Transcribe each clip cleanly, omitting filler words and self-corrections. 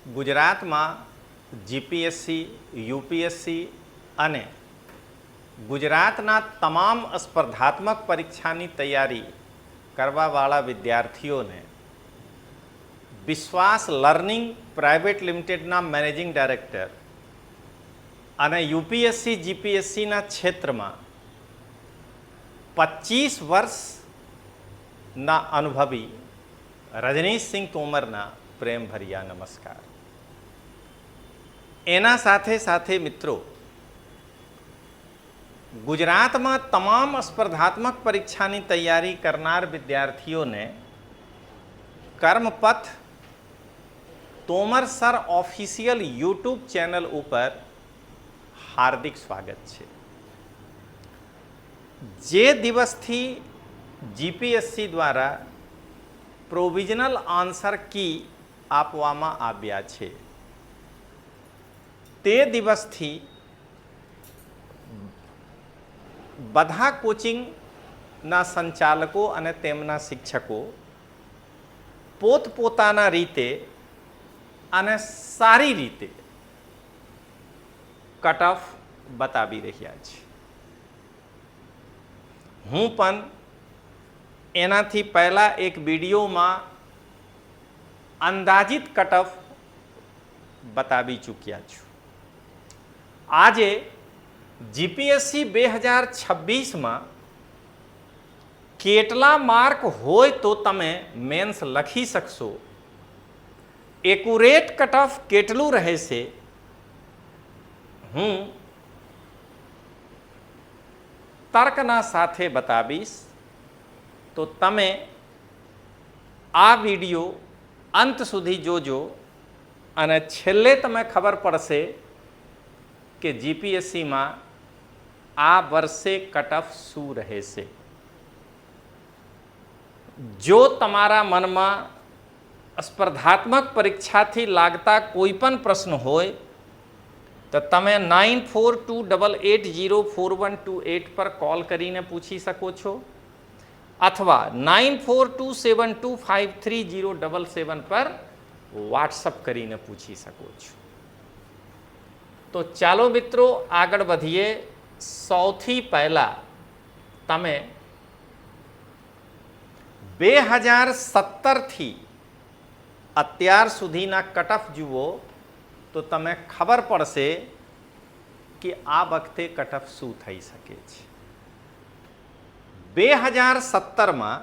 ગુજરાતમાં GPSC, UPSC અને ગુજરાતના તમામ સ્પર્ધાત્મક પરીક્ષાની તૈયારી કરવાવાળા વિદ્યાર્થીઓને વિશ્વાસ લર્નિંગ પ્રાઇવેટ લિમિટેડના મેનેજિંગ ડાયરેક્ટર અને યુપીએસસી જીપીએસસીના ક્ષેત્રમાં 25 વર્ષના અનુભવી રજનીશસિંહ તોમરના પ્રેમભર્યા નમસ્કાર. એના સાથે સાથે મિત્રો, ગુજરાતમાં તમામ સ્પર્ધાત્મક પરીક્ષાની તૈયારી કરનાર વિદ્યાર્થીઓને Karmapath Tomar sir official YouTube channel ઉપર હાર્દિક સ્વાગત છે. જે દિવસથી જીપીએસસી દ્વારા પ્રોવિઝનલ આન્સર કી આપવામાં આવ્યા છે તે દિવસથી બધા કોચિંગના સંચાલકો અને તેમના શિક્ષકો પોતપોતાના રીતે અને સારી રીતે કટ ઓફ બતાવી રહ્યા છે. હું પણ એનાથી પહેલાં એક વિડીયોમાં અંદાજિત કટ ઓફ બતાવી ચૂક્યા છું. આજે જીપીએસસી 2026માં કેટલા માર્ક હોય તો તમે મેન્સ લખી શકશો, એક્યુરેટ કટ ઓફ કેટલું રહેશે, હું તર્કના સાથે બતાવીશ. તો તમે આ વિડીયો અંત સુધી જોજો અને છેલ્લે તમે ખબર પડશે કે જીપીએસસીમાં આ વર્ષે કટ ઓફ શું રહેશે. જો તમારા મનમાં સ્પર્ધાત્મક પરીક્ષાથી લાગતા કોઈ પણ પ્રશ્ન હોય તો તમે 9428804128 પર કોલ કરીને પૂછી શકો છો અથવા 9427253077 પર વોટ્સઅપ કરીને પૂછી શકો છો. તો ચાલો મિત્રો આગળ વધીએ. સૌથી પહેલાં તમે 2017થી અત્યાર સુધીના કટ ઓફ જુઓ તો તમે ખબર પડશે કે આ વખતે કટ ઓફ શું થઈ શકે છે. 2017માં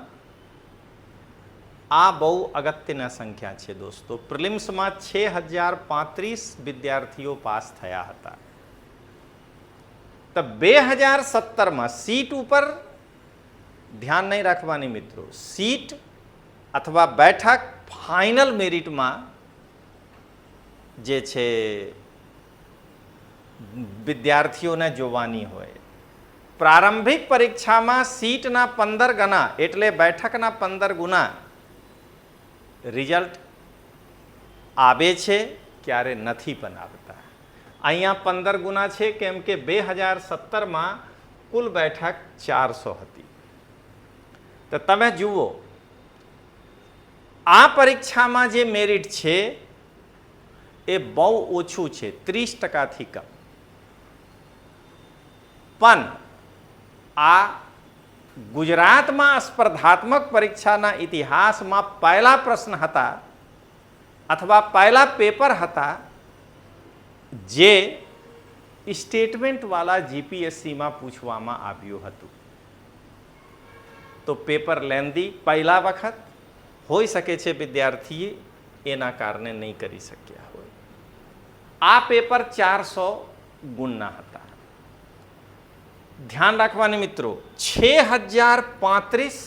આ બહુ અગત્યના સંખ્યા છે દોસ્તો. પ્રિલિમ્સમાં 6035 વિદ્યાર્થીઓ પાસ થયા હતા. તો 2017માં સીટ ઉપર ધ્યાન નહીં રાખવાની મિત્રો. સીટ અથવા બેઠક ફાઇનલ મેરિટમાં જે છે વિદ્યાર્થીઓને જોવાની હોય. પ્રારંભિક પરીક્ષામાં સીટના 15 ગણા એટલે બેઠકના 15 ગુણા રિઝલ્ટ આવે છે, ક્યારે નથી પણ આવતા. અહીંયા 15 ગુણા છે કેમ કે 2017માં કુલ બેઠક 400 હતી. તો તમે જુઓ આ પરીક્ષામાં જે મેરિટ છે એ બહુ ઓછું છે, 30%થી કમ. પણ આ ગુજરાતમાં સ્પર્ધાત્મક પરીક્ષાના ઇતિહાસમાં પહેલા પ્રશ્ન હતા અથવા પહેલા પેપર હતા જે સ્ટેટમેન્ટવાળા જીપીએસસીમાં પૂછવામાં આવ્યું હતું. તો પેપર લેન્ધી પહેલા વખત હોઈ શકે છે, વિદ્યાર્થીએ એના કારણે નહીં કરી શક્યા હોય. આ પેપર 400 ગુણના હતા. ધ્યાન રાખવાની મિત્રો, 6035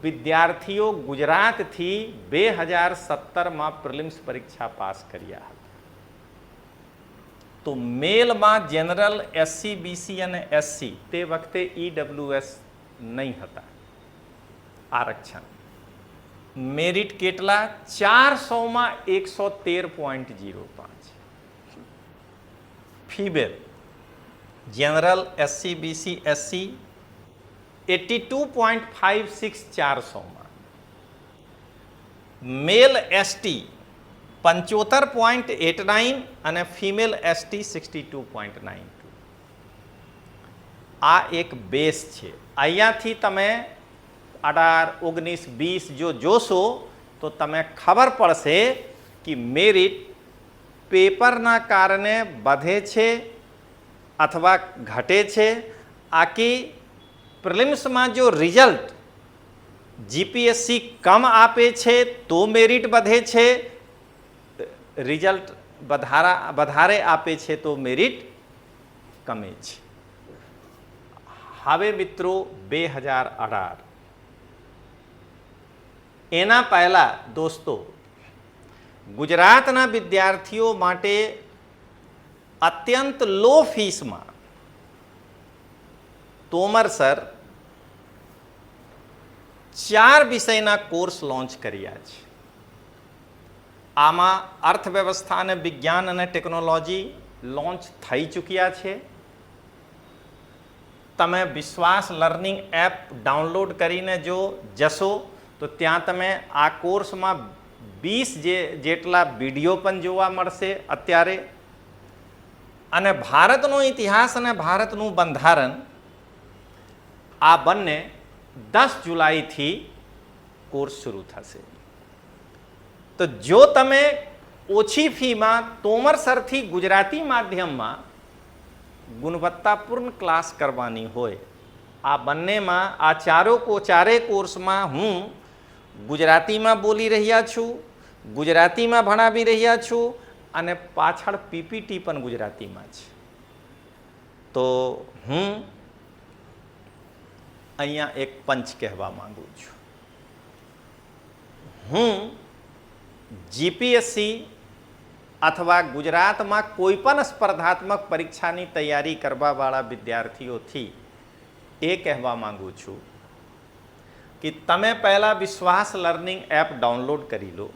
વિદ્યાર્થીઓ ગુજરાતથી 2017માં પ્રિલિમ્સ પરીક્ષા પાસ કર્યા હતા. તો મેલમાં જનરલ એસસી, બીસી અને એસસી તે વખતે ઈડબ્લ્યુએસ નહીં હતા આરક્ષણ. મેરિટ કેટલા? 400માં 113.05. Female general SC, BC, SC 82.56 400માં. મેલ એસટી 75.89 અને ફિમેલ એસટી 62.92. આ એક બેઝ છે. અહીંયાથી તમે 18, 19, 20 જો જોશો તો તમે ખબર પડશે કે મેરિટ પેપરના કારણે વધે છે અથવા ઘટે છે. આકી પ્રિલિમ્સમાં જો રિઝલ્ટ જીપીએસસી કમ આપે છે તો મેરિટ વધે છે, રિઝલ્ટ વધારે આપે છે તો મેરિટ કમે છે. હવે મિત્રો 2018 એના પહેલા દોસ્તો ગુજરાતના વિદ્યાર્થીઓ માટે અત્યંત લો ફીસમાં તોમર સર 4 વિષયના કોર્સ લોન્ચ કર્યા છે. આમાં અર્થવ્યવસ્થા અને વિજ્ઞાન અને ટેકનોલોજી લોન્ચ થઈ ચૂક્યા છે. તમે વિશ્વાસ લર્નિંગ એપ ડાઉનલોડ કરીને જો જશો તો ત્યાં તમે આ કોર્સમાં 20 જેટલા વિડીયો પણ જોવા મળશે અત્યારે. અને ભારતનો ઇતિહાસ અને ભારતનું બંધારણ આ બંને 10 જુલાઈથી કોર્સ શરૂ થશે. તો જો તમે ઓછી ફીમાં તોમર સરથી ગુજરાતી માધ્યમમાં ગુણવત્તાપૂર્ણ ક્લાસ કરવાની હોય, આ બંનેમાં આ ચારેય કોર્સમાં હું ગુજરાતીમાં બોલી રહ્યા છું, ગુજરાતીમાં ભણાવી રહ્યા છું અને પાછળ પીપીટી પણ ગુજરાતીમાં છે. તો હું અહીંયા એક પંચ કહેવા માંગુ છું. હું જીપીએસસી અથવા ગુજરાતમાં કોઈ પણ સ્પર્ધાત્મક પરીક્ષાની તૈયારી કરવાવાળા વિદ્યાર્થીઓથી એ કહેવા માંગુ છું કે તમે પહેલાં વિશ્વાસ લર્નિંગ એપ ડાઉનલોડ કરી લો.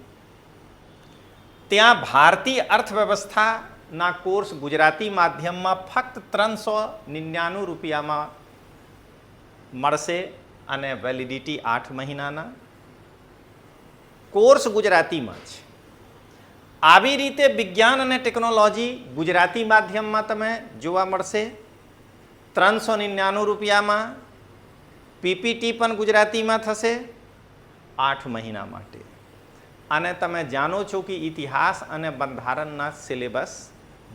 ત્યાં ભારતીય અર્થવ્યવસ્થાના કોર્સ ગુજરાતી માધ્યમમાં ફક્ત 399 રૂપિયામાં મળશે અને વેલિડિટી 8 મહિનાના. કોર્સ ગુજરાતીમાં છે. આવી રીતે વિજ્ઞાન અને ટેકનોલોજી ગુજરાતી માધ્યમમાં તમે જોવા મળશે 399 રૂપિયામાં. પીપીટી પણ ગુજરાતીમાં થશે 8 મહિના માટે. અને તમે જાણો છો કે ઇતિહાસ અને બંધારણના સિલેબસ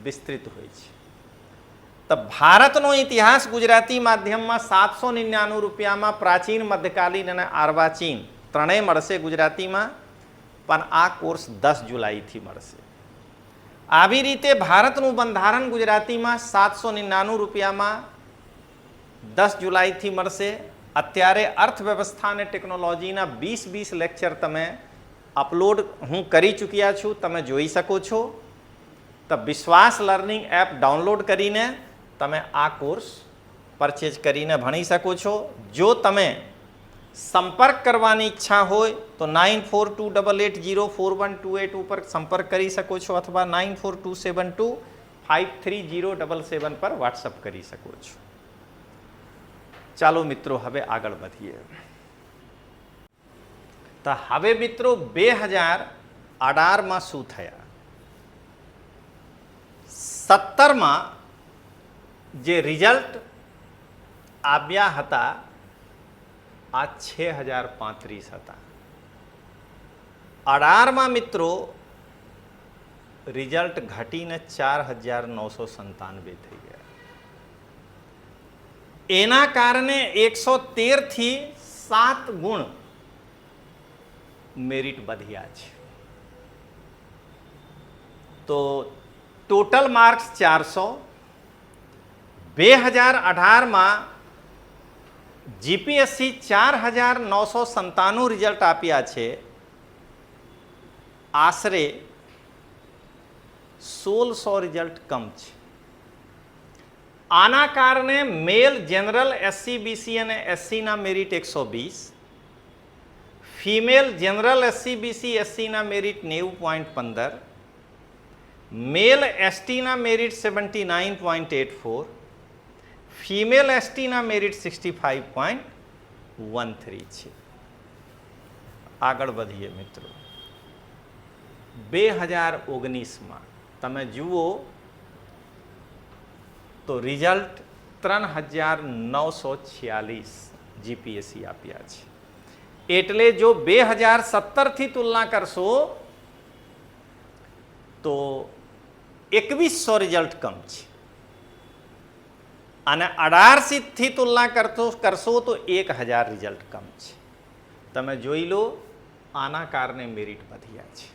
વિસ્તૃત હોય છે. તો ભારતનો ઇતિહાસ ગુજરાતી માધ્યમમાં 799 રૂપિયામાં પ્રાચીન, મધ્યકાલીન અને અર્વાચીન ત્રણેય મળશે ગુજરાતીમાં. પણ આ કોર્સ 10 જુલાઈથી મળશે. આવી રીતે ભારતનું બંધારણ ગુજરાતીમાં 799 રૂપિયામાં 10 જુલાઈથી મળશે. અત્યારે અર્થવ્યવસ્થા અને ટેકનોલોજીના 20 લેક્ચર તમે અપલોડ હું કરી ચૂક્યા છું, તમે જોઈ શકો છો. તો વિશ્વાસ લર્નિંગ એપ ડાઉનલોડ કરીને તમે આ કોર્સ પરચેજ કરીને ભણી શકો છો. જો તમે સંપર્ક કરવાની ઈચ્છા હોય તો 9428804128 ઉપર સંપર્ક કરી શકો છો અથવા 9427253077 પર વોટ્સઅપ કરી શકો છો. ચાલો મિત્રો હવે આગળ વધીએ. તો હવે મિત્રો 2018માં શું થયા? 17માં જે રિઝલ્ટ આવ્યા હતા આ 6035 હતા. 18માં મિત્રો રિઝલ્ટ ઘટીને 4997 થઈ ગયા. એના કારણે 113 થી 7 ગુણ મેરિટ વધ્યા છે. તો ટોટલ માર્ક્સ 400. 2018માં જીપીએસસી 4997 રિઝલ્ટ આપ્યા છે. આશરે 1600 રિઝલ્ટ કમ છે. આના કારણે મેલ જનરલ એસસી બીસી અને એસસીના merit 120, female general SC BC એસસીના મેરિટ 90.15, મેલ એસટીના મેરિટ 79.84, ફિમેલ એસટીના મેરિટ 65.13 છે. આગળ વધીએ મિત્રો. 2019માં તમે જુઓ તો રિઝલ્ટ 3946 જીપીએસસી આપ્યા છે. એટલે જો 2017થી તુલના કરશો તો 2100 રિઝલ્ટ કમ છે અને 1800થી તુલના કરશો તો 1000 રિઝલ્ટ કમ છે. તમે જોઈ લો, આના કારણે મેરિટ વધ્યા છે.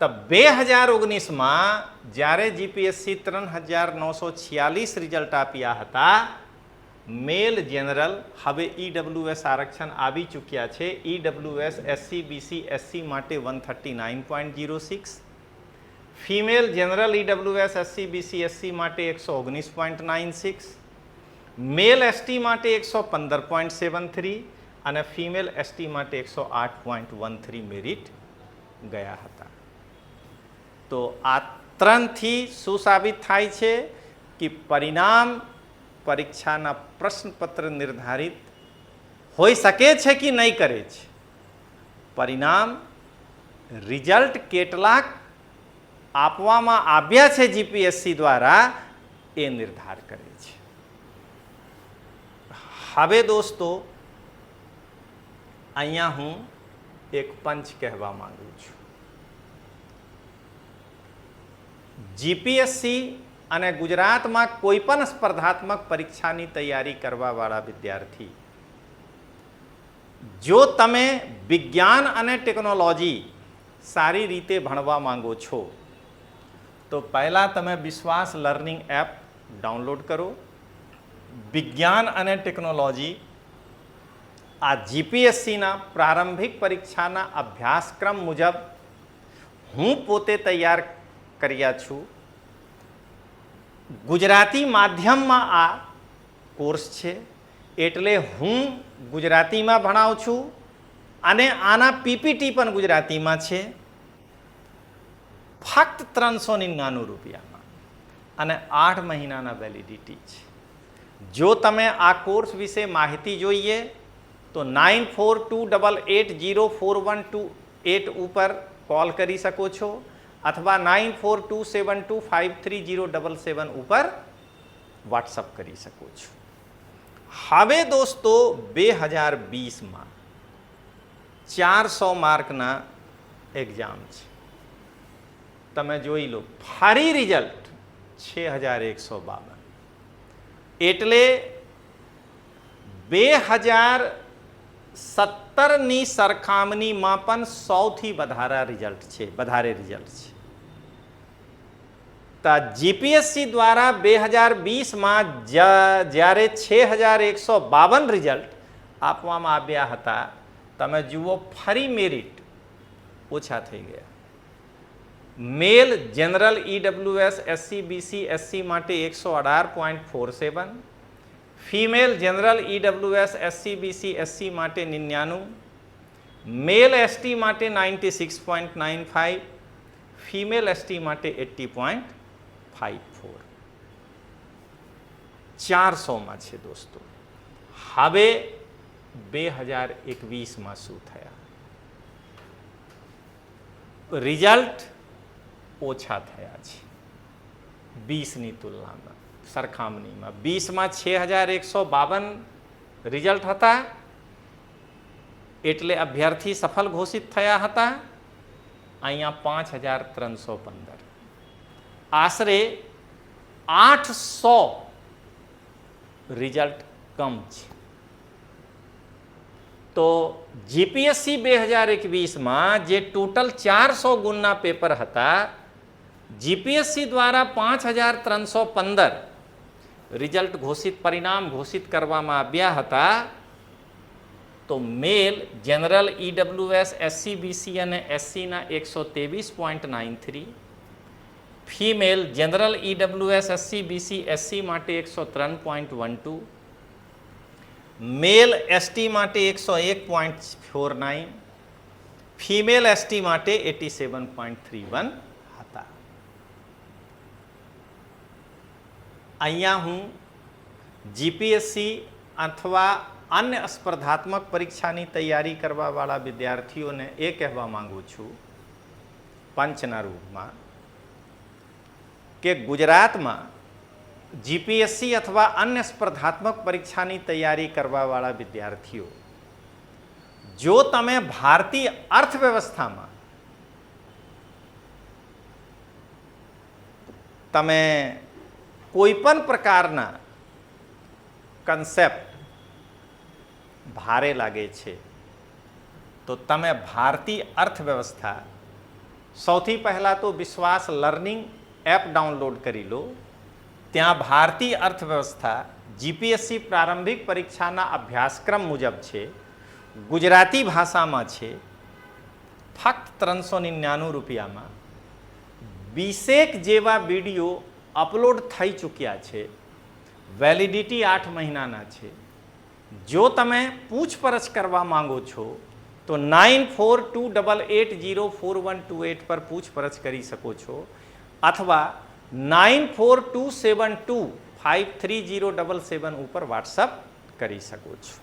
તો 2019માં જ્યારે જીપીએસસી 3946 રિઝલ્ટ આપ્યા હતા, મેલ જનરલ, હવે ઈડબ્લ્યુએસ આરક્ષણ આવી ચૂક્યા છે. ઈડબ્લ્યુએસ એસસી બીસી એસસી માટે 139.06, female general EWS SC BC SC માટે 119.96, મેલ એસટી માટે 115.73 અને ફિમેલ એસટી માટે 108.13 મેરિટ ગયા હતા. તો આ ત્રણથી શું સાબિત થાય છે કે પરિણામ પરીક્ષાના પ્રશ્નપત્ર નિર્ધારિત હોઈ શકે છે કે નહીં કરે છે. પરિણામ રિઝલ્ટ કેટલાક આપવામાં આવ્યા છે જીપીએસસી દ્વારા એ નિર્ધાર કરે છે. હવે દોસ્તો, અહીંયા હું એક પંચ કહેવા માંગુ છું. જીપીએસસી અને ગુજરાતમાં કોઈ પણ સ્પર્ધાત્મક પરીક્ષાની તૈયારી કરવાવાળા વિદ્યાર્થી, જો તમે વિજ્ઞાન અને ટેકનોલોજી સારી રીતે ભણવા માંગો છો તો પહેલાં તમે વિશ્વાસ લર્નિંગ એપ ડાઉનલોડ કરો. વિજ્ઞાન અને ટેકનોલોજી આ જીપીએસસીના પ્રારંભિક પરીક્ષાના અભ્યાસક્રમ મુજબ હું પોતે તૈયાર કર્યા છું. ગુજરાતી માધ્યમમાં આ કોર્સ છે એટલે હું ગુજરાતીમાં ભણાવું છું અને આના પીપીટી પણ ગુજરાતીમાં છે. ફક્ત 399 રૂપિયામાં અને 8 મહિનાના વેલિડિટી છે. જો તમે આ કોર્સ વિશે માહિતી જોઈએ તો 9428804128 ઉપર કોલ કરી શકો છો અથવા 9427253077 ઉપર વોટ્સઅપ કરી શકો છો. હવે દોસ્તો, 2020માં 400 માર્કના એક્ઝામ છે. તમે જોઈ લો, ફરી રિઝલ્ટ 6152. એટલે 2017ની સરખામણીમાં પણ 100થી વધારે રિઝલ્ટ છે. તો જીપીએસસી દ્વારા 2020માં જ્યારે 6152 રિઝલ્ટ આપવામાં આવ્યા હતા, તમે જુઓ ફરી મેરિટ ઓછા થઈ ગયા. Male general EWS SC BC SC માટે 118.47, female general EWS SC BC SC માટે 99, મેલ એસટી માટે 96.95, ફિમેલ એસટી માટે 80.54. 400માં છે દોસ્તો. હવે 2021માં શું થયા? રિઝલ્ટ ઓછા થયા છે 20ની તુલનામાં, સરખામણીમાં. 20માં 6152 રિઝલ્ટ હતા એટલે અભ્યર્થી સફળ ઘોષિત થયા હતા. અહીંયા 5315, આશરે 800 રિઝલ્ટ કમ છે. તો જીપીએસસી 2021માં જે ટોટલ 400 ગુણના પેપર હતા, જીપીએસસી દ્વારા 5315 રિઝલ્ટ પરિણામ ઘોષિત કરવામાં આવ્યા હતા. તો male general EWS SC BC અને એસસીના 123.93, female general EWS SC BC SC માટે 103.12, મેલ એસટી માટે 101.49, ફિમેલ એસટી માટે 87.31 હતા. અહીંયા હું જીપીએસસી અથવા અન્ય સ્પર્ધાત્મક પરીક્ષાની તૈયારી કરવાવાળા વિદ્યાર્થીઓને એ કહેવા માંગુ છું પંચના રૂપમાં કે ગુજરાતમાં જીપીએસસી અથવા અન્ય સ્પર્ધાત્મક પરીક્ષાની તૈયારી કરવાવાળા વિદ્યાર્થીઓ, જો તમે ભારતીય અર્થવ્યવસ્થામાં તમે કોઈ પણ પ્રકારના કન્સેપ્ટ ભારે લાગે છે તો તમે ભારતીય અર્થવ્યવસ્થા સૌથી પહેલાં તો વિશ્વાસ લર્નિંગ એપ ડાઉનલોડ કરી લો. ત્યાં ભારતીય અર્થવ્યવસ્થા જીપીએસસી પ્રારંભિક પરીક્ષાના અભ્યાસક્રમ મુજબ છે, ગુજરાતી ભાષામાં છે, ફક્ત 399 રૂપિયામાં 20 જેવા વિડીયો અપલોડ થઈ ચૂક્યા છે. વેલિડિટી 8 મહિનાના છે. જો તમે પૂછપરછ કરવા માંગો છો તો 9428804128 પર પૂછપરછ કરી શકો છો અથવા 9427253077 ઉપર વોટ્સઅપ કરી શકો છો.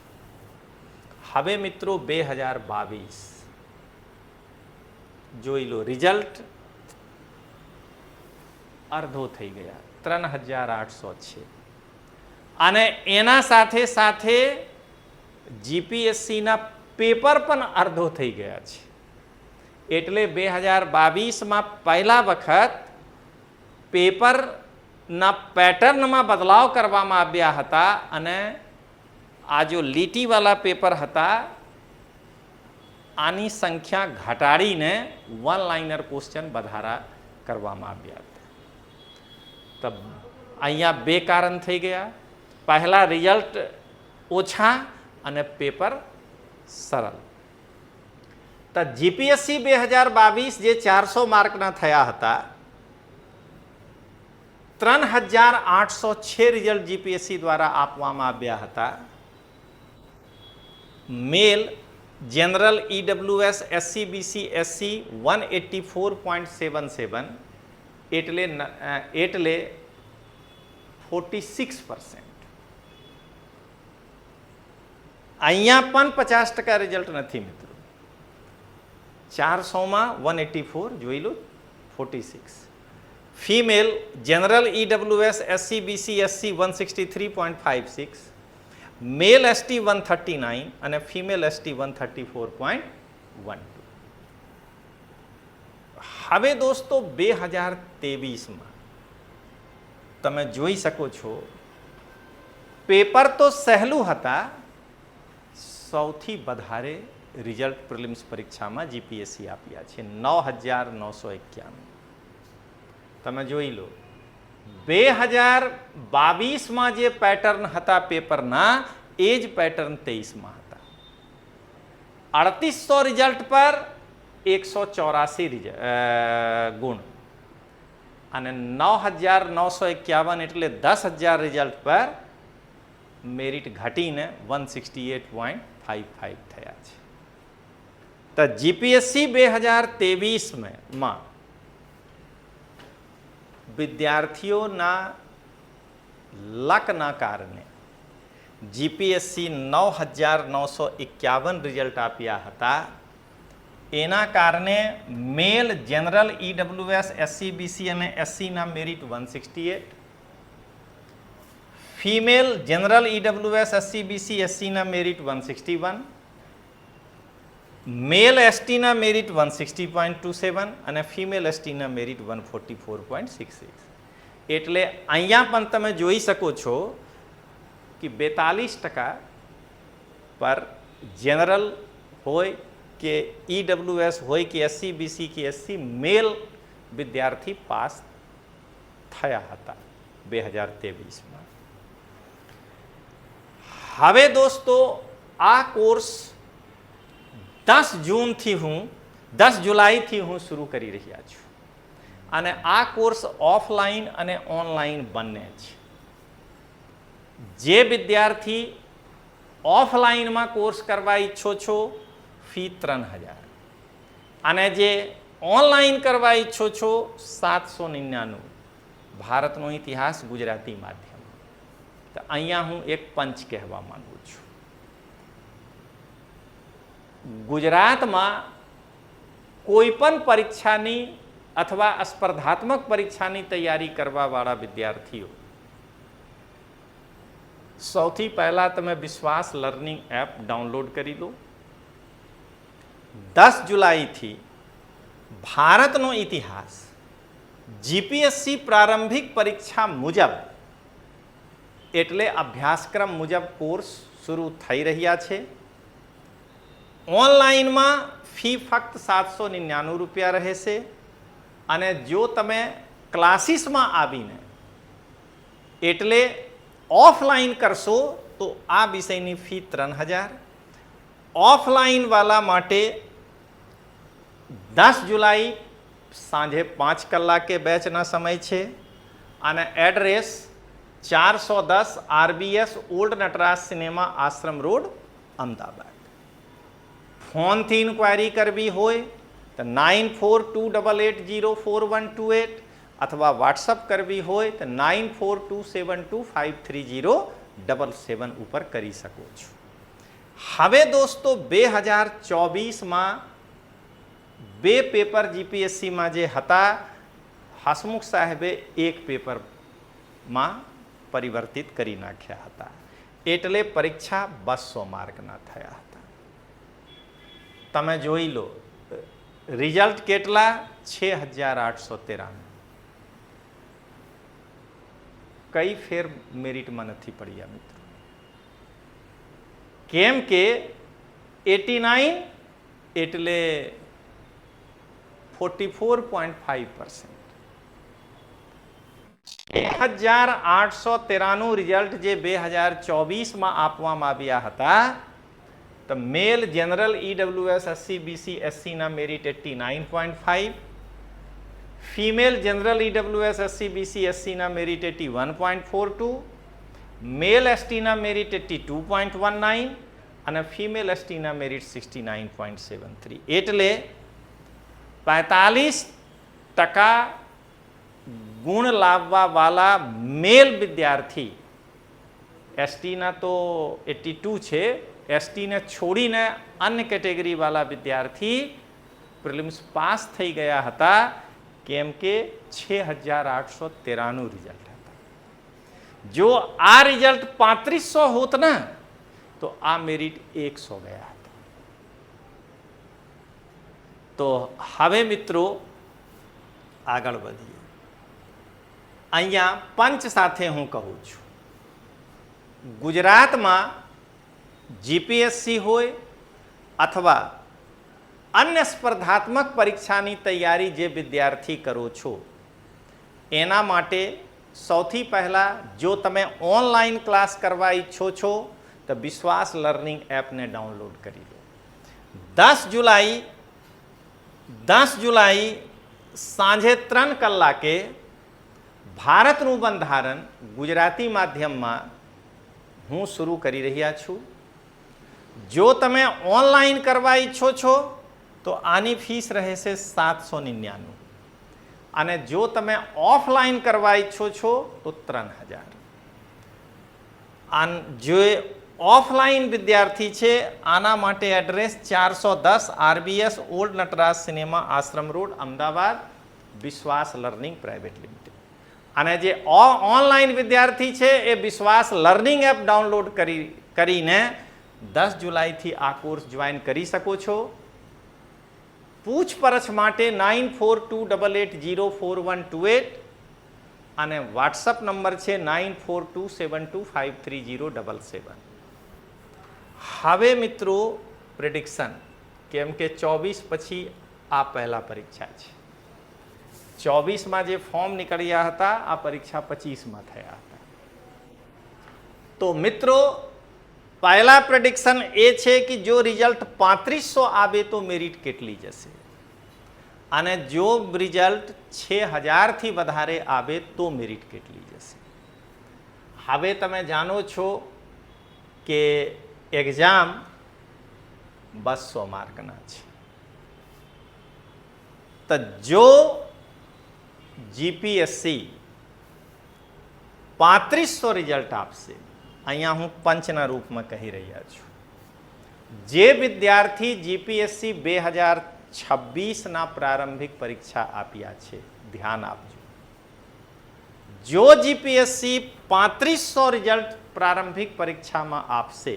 હવે મિત્રો 2022 જોઈ લો, રિઝલ્ટ અડધો થઈ ગયા, 3800 છે અને એના સાથે સાથે જીપીએસસીના પેપર પણ અડધો થઈ ગયા છે. એટલે 2022માં પહેલા વખત પેપરના પેટર્નમાં બદલાવ કરવામાં આવ્યા હતા અને આ જો લીટીવાળા પેપર હતા આની સંખ્યા ઘટાડીને વન લાઇનર ક્વેશ્ચન વધારા કરવામાં આવ્યા હતા. તો અહીંયા બે કારણ થઈ ગયા. પહેલા રિઝલ્ટ ઓછા અને પેપર સરળ. તો જીપીએસસી 2022 જે 400 માર્કના થયા હતા, 3806 રિઝલ્ટ જીપીએસસી દ્વારા આપવામાં આવ્યા હતા. Male general EWS SC BC SC 184.77 એટલે 46%. અહીંયા પણ 50% રિઝલ્ટ નથી મિત્રો. 400માં 184 જોઈ લો, 46. Female general EWS SC BC SC 163.56, મેલ એસટી 139 અને ફિમેલ એસટી 134.12. હવે દોસ્તો 2023માં તમે જોઈ શકો છો પેપર તો સહેલું હતા. સૌથી વધારે રિઝલ્ટ પ્રિલિમ્સ પરીક્ષામાં જીપીએસસી આપ્યા છે 9951. તમે જોઈ લો 2022માં જે પેટર્ન હતા પેપરના એ જ પેટર્ન 23માં હતા. 3800 રિઝલ્ટ પર 184 ગુણ અને 9951 એટલે 10,000 રિઝલ્ટ પર મેરિટ ઘટીને 168.55 થયા છે. તો જીપીએસસી 2023માં વિદ્યાર્થીઓના લકના કારણે જીપીએસસી 9951 રિઝલ્ટ આપ્યા હતા. એના કારણે male general EWS SC BC અને એસસીના merit 168, female general EWS SC BC એસસીના મેરિટ 161, મેલ એસટીના મેરિટ 160.27 અને ફિમેલ એસટીના મેરિટ 144.66. એટલે અહીંયા પણ તમે જોઈ શકો છો કે 42% પર જનરલ હોય કે ઈડબ્લ્યુએસ હોય કે એસસી બીસી કે એસસી મેલ વિદ્યાર્થી પાસ થયા હતા 2023માં. હવે દોસ્તો આ કોર્સ 10 જુલાઈથી હું શરૂ કરી રહ્યા છું અને આ કોર્સ ઓફલાઈન અને ઓનલાઈન બંને છે. જે વિદ્યાર્થી ઓફલાઈનમાં કોર્સ કરવા ઈચ્છો છો ફી 3000 અને જે ઓનલાઈન કરવા ઈચ્છો છો 799. ભારતનો ઇતિહાસ ગુજરાતી માધ્યમ. તો અહીંયા હું એક પંચ કહેવા માંગુ છું. ગુજરાતમાં કોઈ પણ પરીક્ષાની અથવા સ્પર્ધાત્મક પરીક્ષાની તૈયારી કરવાવાળા વિદ્યાર્થીઓ સૌથી પહેલાં તમે વિશ્વાસ લર્નિંગ એપ ડાઉનલોડ કરી લો. 10 જુલાઈથી ભારતનો ઇતિહાસ જીપીએસસી પ્રારંભિક પરીક્ષા મુજબ એટલે અભ્યાસક્રમ મુજબ કોર્સ શરૂ થઈ રહ્યા છે. ઓનલાઈનમાં ફી ફક્ત 799 રૂપિયા રહેશે અને જો તમે ક્લાસીસમાં આવીને એટલે ઓફલાઈન કરશો તો આ વિષયની ફી 3000. ઓફલાઈનવાળા માટે 10 જુલાઈ સાંજે 5 કલાકે બેચના સમય છે અને address 410 RBS old Natraj cinema Ashram road Ahmedabad. ફોનથી ઇન્ક્વાયરી કરવી હોય તો 9428804128 અથવા વોટ્સઅપ કરવી હોય તો 9427253077 ઉપર કરી શકો છો. હવે દોસ્તો 2024માં 2 પેપર જીપીએસસીમાં જે હતા હસમુખ સાહેબે 1 પેપરમાં પરિવર્તિત કરી નાખ્યા હતા એટલે પરીક્ષા 200 માર્કના થયા હતા. તમે જોઈ લો રિઝલ્ટ કેટલા 6893. કઈ ફેર મેરિટમાં નથી પડ્યા મિત્રો, કેમ કે 89 એટલે 44.5%. 6893નું રિઝલ્ટ જે 2024માં આપવામાં આવ્યા હતા તો male general EWS SC BC SC ના merit 89.5, female general EWS SC BC SC ના મેરિટ 81.42, મેલ ST ના મેરિટ 82.19 અને ફિમેલ ST ના મેરિટ 69.73. એટલે 45% ગુણ લાવવાવાળા મેલ વિદ્યાર્થી, એસટીના તો 82 છે, એસટીને છોડીને અન્ય કેટેગરીવાળા વિદ્યાર્થી પ્રિલિમ્સ પાસ થઈ ગયા હતા કેમ કે 6893નું રિઝલ્ટ હતા. જો આ રિઝલ્ટ 3500 હોત ને તો આ મેરિટ 100 ગયા હતા. તો હવે મિત્રો આગળ વધીએ. અહીંયા પંચ સાથે હું કહું છું, ગુજરાતમાં જીપીએસસી હોય અથવા અન્ય સ્પર્ધાત્મક પરીક્ષાની તૈયારી જે વિદ્યાર્થી કરો છો એના માટે સૌથી પહેલાં જો તમે ઓનલાઈન ક્લાસ કરવા ઈચ્છો છો તો વિશ્વાસ લર્નિંગ એપને ડાઉનલોડ કરી લો. 10 જુલાઈ સાંજે 3 કલાકે ભારતનું બંધારણ ગુજરાતી માધ્યમમાં હું શરૂ કરી રહ્યા છું. જો તમે ઓનલાઈન કરવા ઈચ્છો છો તો આની ફીસ રહેશે 799 અને જો તમે ઓફલાઈન કરવા ઈચ્છો છો તો 3000. જે ઓફલાઈન વિદ્યાર્થી છે આના માટે address 410 RBS old Natraj cinema Ashram road Ahmedabad, Vishwas learning private limited. અને જે ઓનલાઈન વિદ્યાર્થી છે એ વિશ્વાસ લર્નિંગ એપ ડાઉનલોડ કરીને 10 જુલાઈથી આ કોર્સ જોઈન કરી શકો છો. પૂછપરછ માટે 9428804128 અને વોટ્સઅપ નંબર છે 9427253077. હવે મિત્રો પ્રેડિક્શન, કેમ કે 24 પછી આ પહેલા પરીક્ષા છે. 24માં જે ફોર્મ નીકળ્યા હતા આ પરીક્ષા 25માં થયા હતા. તો મિત્રો પહેલા પ્રેડિક્શન એ છે કે જો રિઝલ્ટ 3500 આવે તો મેરિટ કેટલી જશે અને જો રિઝલ્ટ 6000થી વધારે આવે તો મેરિટ કેટલી જશે. હવે તમે જાણો છો કે એક્ઝામ 200 માર્કના છે. તો જો જીપીએસસી 3500 રિઝલ્ટ આપશે, અહીંયા હું પંચના રૂપમાં કહી રહ્યા છું, જે વિદ્યાર્થી જીપીએસસી 2026ના પ્રારંભિક પરીક્ષા આપ્યા છે, ધ્યાન આપજો. જો જીપીએસસી 3500 રિઝલ્ટ પ્રારંભિક પરીક્ષામાં આપશે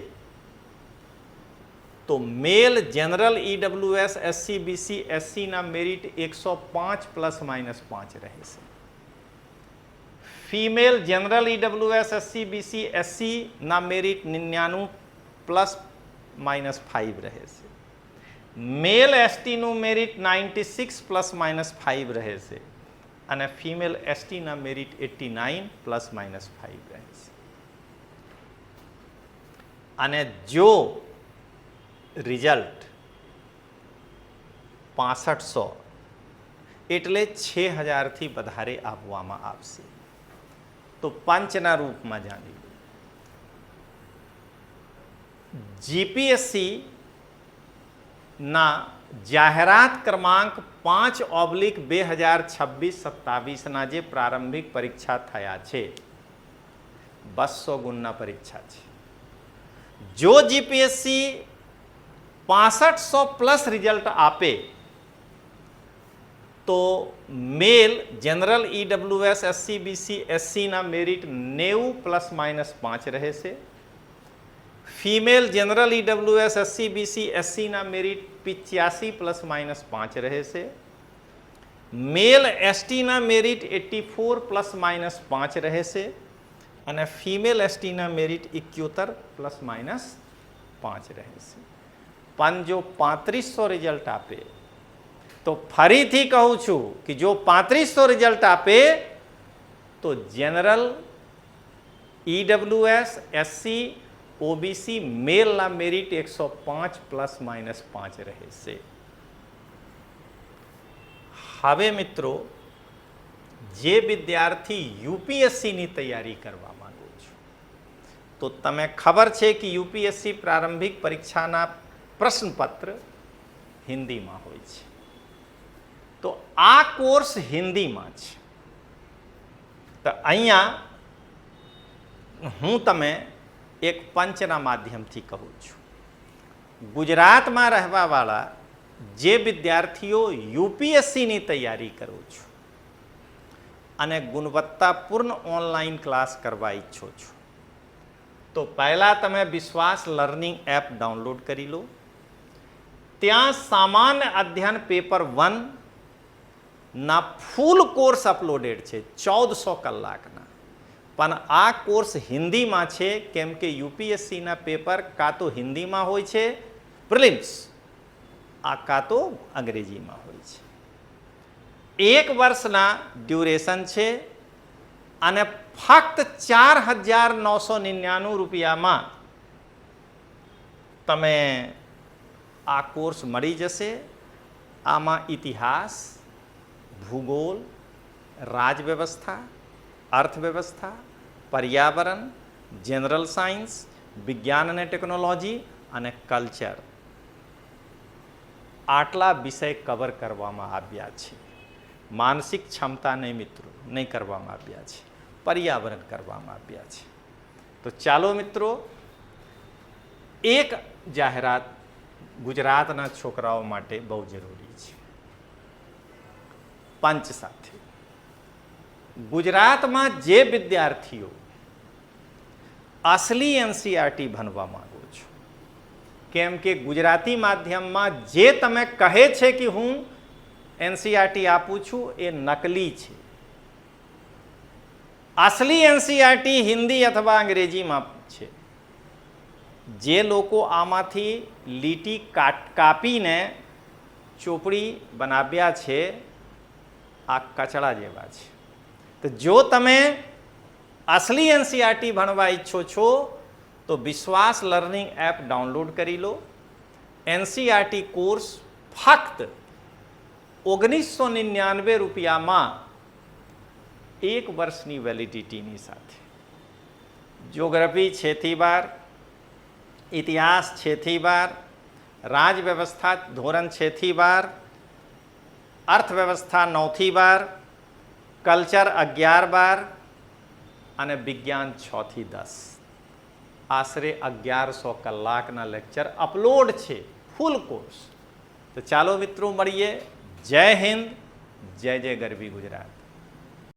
તો male general EWS SC BC એસસીના મેરિટ 105 ±5 રહેશે. Female general EWS SC BC એસસીના મેરિટ 99 ±5 રહેશે. મેલ એસટીનું મેરિટ 96 ±5 રહેશે અને ફિમેલ એસટીના મેરિટ 89 ±5 રહેશે. અને જો રિઝલ્ટ 6500 એટલે 6000થી વધારે આપવામાં આવશે તો પંચના રૂપમાં જાણી લો. જીપીએસસી ના જાહેરાત ક્રમાંક 5/2026-27ના જે પ્રારંભિક પરીક્ષા થયા છે 200 ગુણના પરીક્ષા છે. જો જીપીએસસી 6500+ રિઝલ્ટ આપે તો male general EWS SC BC એસસીના મેરિટ 90 ±5 રહેશે. Female general EWS SC BC એસસીના મેરિટ 85 ±5 રહેશે. મેલ એસટીના મેરિટ 84 ±5 રહેશે અને ફિમેલ એસટીના મેરિટ 71 ±5 રહેશે. પણ જો 3500 રિઝલ્ટ આપે તો ફરીથી કહું છું કે જો 3500 રિઝલ્ટ આપે તો જનરલ ઈડબ્લ્યુએસ એસસી ઓબીસી મેલના મેરિટ 105 ±5 રહેશે. હવે મિત્રો, જે વિદ્યાર્થી યુપીએસસીની તૈયારી કરવા માંગો છો તો તમે ખબર છે કે યુપીએસસી પ્રારંભિક પરીક્ષાના પ્રશ્નપત્ર હિન્દીમાં હોય છે. તો આ કોર્સ હિન્દીમાં છે. તો અહીંયા હું તમે એક પંચના માધ્યમથી કહું છું. ગુજરાતમાં રહેવાવાળા જે વિદ્યાર્થીઓ યુપીએસસીની તૈયારી કરો છો અને ગુણવત્તાપૂર્ણ ઓનલાઈન ક્લાસ કરવા ઈચ્છો છો તો પહેલાં તમે વિશ્વાસ લર્નિંગ એપ ડાઉનલોડ કરી લો. ત્યાં સામાન્ય અધ્યયન પેપર 1ના ફૂલ કોર્સ અપલોડેડ છે 1400 કલાકના. પણ આ કોર્સ હિન્દીમાં છે કેમ કે યુપીએસસીના પેપર કાં તો હિન્દીમાં હોય છે પ્રિલિમ્સ, આ કાં તો અંગ્રેજીમાં હોય છે. 1 વર્ષના ડ્યુરેશન છે અને ફક્ત 4999 રૂપિયામાં તમે આ કોર્સ મળી જશે. આમાં ઇતિહાસ, ભૂગોળ, રાજવ્યવસ્થા, અર્થવ્યવસ્થા, પર્યાવરણ, જનરલ સાયન્સ, વિજ્ઞાન અને ટેકનોલોજી અને કલ્ચર આટલા વિષય કવર કરવામાં આવ્યા છે. માનસિક ક્ષમતાને મિત્રો નહીં કરવામાં આવ્યા છે, પર્યાવરણ કરવામાં આવ્યા છે. તો ચાલો મિત્રો, એક જાહેરાત ગુજરાતના છોકરાઓ માટે બહુ જરૂરી છે. પંચ સાથે ગુજરાતમાં જે વિદ્યાર્થીઓ અસલી એનસીઆરટી ભણવા માંગો છો, કેમ કે ગુજરાતી માધ્યમમાં જે તમે કહે છે કે હું એનસીઆરટી આપું છું એ નકલી છે. અસલી એનસીઆરટી હિન્દી અથવા અંગ્રેજીમાં છે. જે લોકો આમાંથી લીટી કાપીને ચોપડી બનાવ્યા છે આ કચડા જેવા છે. તો જો તમે અસલી એનસીઆરટી ભણવા ઈચ્છો છો તો વિશ્વાસ લર્નિંગ એપ ડાઉનલોડ કરી લો. એનસીઆરટી કોર્સ ફક્ત 1999 રૂપિયામાં 1 વર્ષની વેલિડિટીની સાથે. જ્યોગ્રાફી 6 થી 12, ઇતિહાસ 6 થી 12, રાજવ્યવસ્થા ધોરણ 6 થી 12, અર્થવ્યવસ્થા 9 થી 12, કલ્ચર 11-12 અને વિજ્ઞાન 6 થી 10. આશરે 1100 કલાકના લેક્ચર અપલોડ છે, ફૂલ કોર્સ. તો ચાલો મિત્રો મળીએ. જય હિન્દ, જય જય ગરવી ગુજરાત.